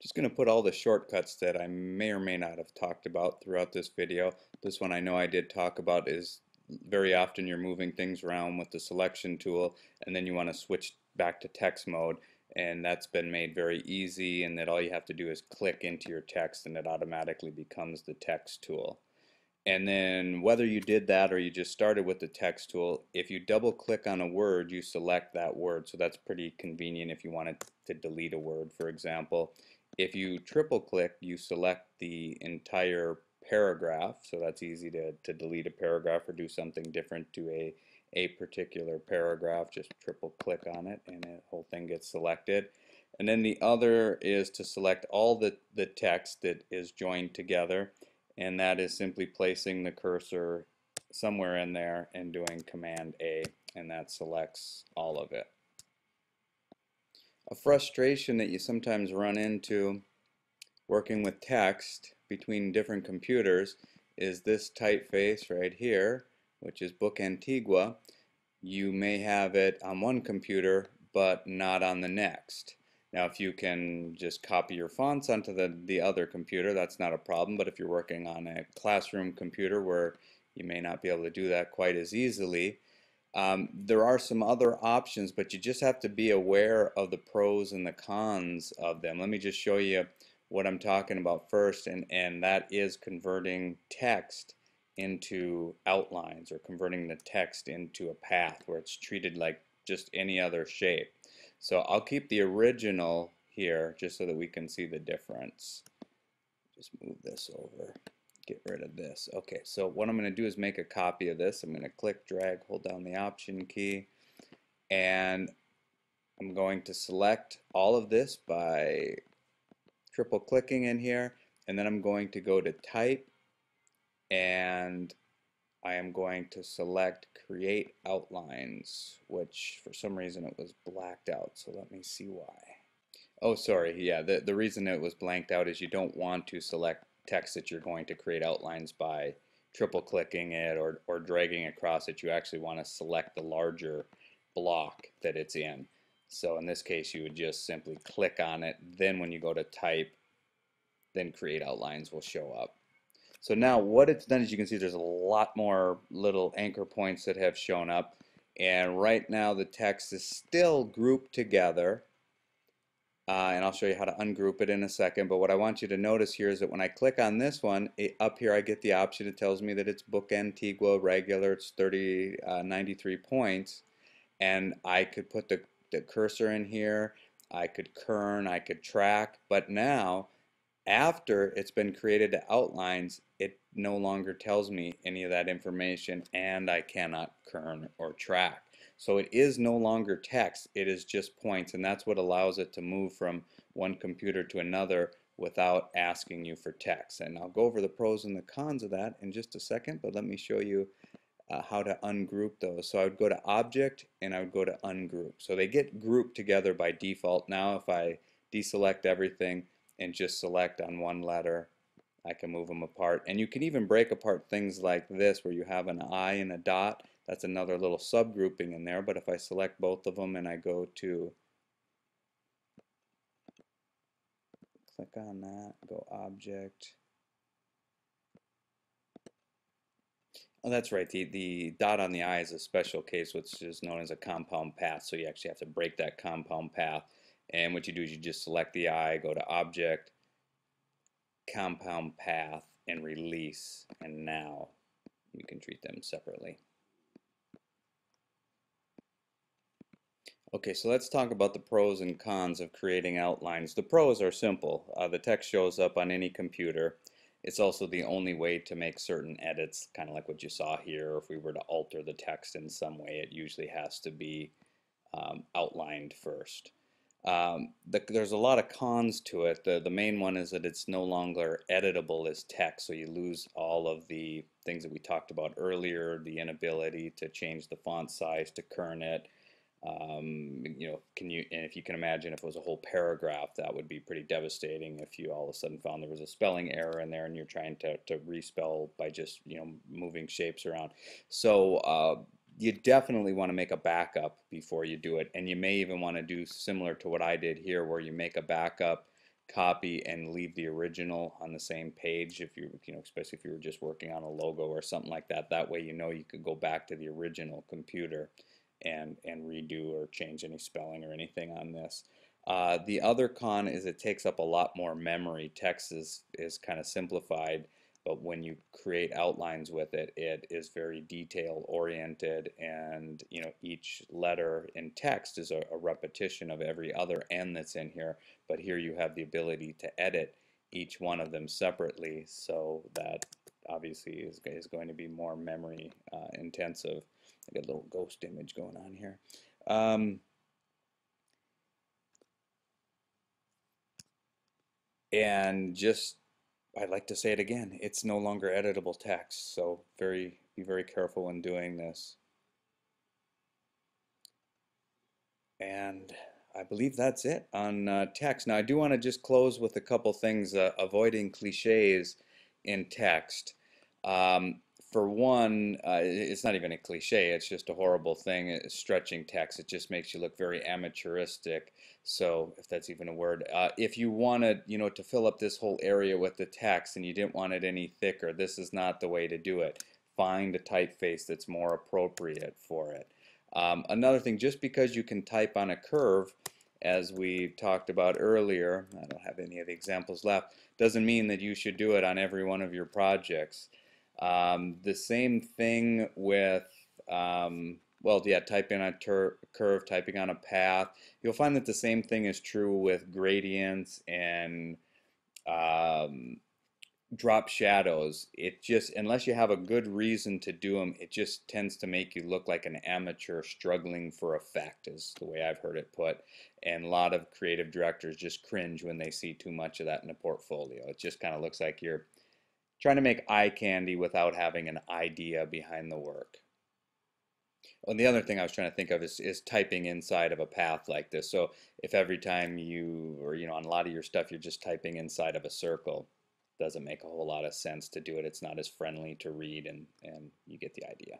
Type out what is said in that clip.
Just going to put all the shortcuts that I may or may not have talked about throughout this video. This one I know I did talk about is very often you're moving things around with the selection tool and then you want to switch back to text mode, and that's been made very easy, and that all you have to do is click into your text and it automatically becomes the text tool. And then whether you did that or you just started with the text tool, if you double click on a word, you select that word. So that's pretty convenient if you wanted to delete a word, for example. If you triple click, you select the entire paragraph. So that's easy to delete a paragraph or do something different to a particular paragraph. Just triple click on it and the whole thing gets selected. And then the other is to select all the text that is joined together, and that is simply placing the cursor somewhere in there and doing Command A, and that selects all of it. A frustration that you sometimes run into working with text between different computers is this typeface right here, which is Book Antigua. You may have it on one computer but not on the next. Now, if you can just copy your fonts onto the other computer, that's not a problem, but if you're working on a classroom computer where you may not be able to do that quite as easily, there are some other options, but you just have to be aware of the pros and the cons of them. Let me just show you what I'm talking about first, and that is converting text into outlines, or converting the text into a path where it's treated like just any other shape. So I'll keep the original here just so that we can see the difference. Just move this over, get rid of this. Okay, so what I'm going to do is make a copy of this. I'm going to click, drag, hold down the Option key, and I'm going to select all of this by triple clicking in here, and then I'm going to go to Type, and I am going to select Create Outlines, which for some reason it was blacked out, so let me see why. Oh, sorry, yeah, the reason it was blanked out is you don't want to select text that you're going to create outlines by triple clicking it or dragging across it. You actually want to select the larger block that it's in. So in this case, you would just simply click on it, then when you go to Type, then Create Outlines will show up. So now what it's done is, you can see there's a lot more little anchor points that have shown up, and right now the text is still grouped together, and I'll show you how to ungroup it in a second. But what I want you to notice here is that when I click on this one, up here I get the option. It tells me that it's Book Antigua regular, it's 93 points, and I could put the cursor in here, I could kern, I could track, but now after it's been created to outlines, it no longer tells me any of that information, and I cannot kern or track. So it is no longer text, it is just points, and that's what allows it to move from one computer to another without asking you for text. And I'll go over the pros and the cons of that in just a second, but let me show you how to ungroup those. So I would go to Object and I would go to Ungroup. So they get grouped together by default. Now if I deselect everything and just select on one letter, I can move them apart. And you can even break apart things like this where you have an I and a dot. That's another little subgrouping in there. But if I select both of them and I go to click on that, go Object. Oh, that's right. The dot on the I is a special case, which is known as a compound path. So you actually have to break that compound path. And what you do is you just select the I, go to Object, Compound Path, and Release. And now you can treat them separately. Okay, so let's talk about the pros and cons of creating outlines. The pros are simple. The text shows up on any computer. It's also the only way to make certain edits, kind of like what you saw here. If we were to alter the text in some way, it usually has to be outlined first. There's a lot of cons to it. The main one is that it's no longer editable as text, so you lose all of the things that we talked about earlier, the inability to change the font size, to kern it. And if you can imagine, if it was a whole paragraph, that would be pretty devastating if you all of a sudden found there was a spelling error in there and you're trying to respell by just moving shapes around. So you definitely want to make a backup before you do it, and you may even want to do similar to what I did here, where you make a backup, copy and leave the original on the same page if especially if you were just working on a logo or something like that. That way you could go back to the original computer and redo or change any spelling or anything on this. The other con is it takes up a lot more memory. Text is kind of simplified, but when you create outlines with it, it is very detail oriented, and each letter in text is a repetition of every other N that's in here, but here you have the ability to edit each one of them separately, so that obviously is going to be more memory intensive. I got a little ghost image going on here. And just, I'd like to say it again, it's no longer editable text, so be very careful when doing this. And I believe that's it on text. Now I do want to just close with a couple things, avoiding cliches in text. Um, for one, it's not even a cliche, it's just a horrible thing. It's stretching text. It just makes you look very amateuristic. So if that's even a word, if you wanted, to fill up this whole area with the text and you didn't want it any thicker, this is not the way to do it. Find a typeface that's more appropriate for it. Another thing, just because you can type on a curve, as we talked about earlier, I don't have any of the examples left, doesn't mean that you should do it on every one of your projects. The same thing with, well, yeah, typing on a curve, typing on a path. You'll find that the same thing is true with gradients and drop shadows. It just, unless you have a good reason to do them, it just tends to make you look like an amateur struggling for effect, is the way I've heard it put. And a lot of creative directors just cringe when they see too much of that in a portfolio. It just kind of looks like you're trying to make eye candy without having an idea behind the work. And the other thing I was trying to think of is typing inside of a path like this. So if every time or on a lot of your stuff, you're just typing inside of a circle, doesn't make a whole lot of sense to do it. It's not as friendly to read, and you get the idea.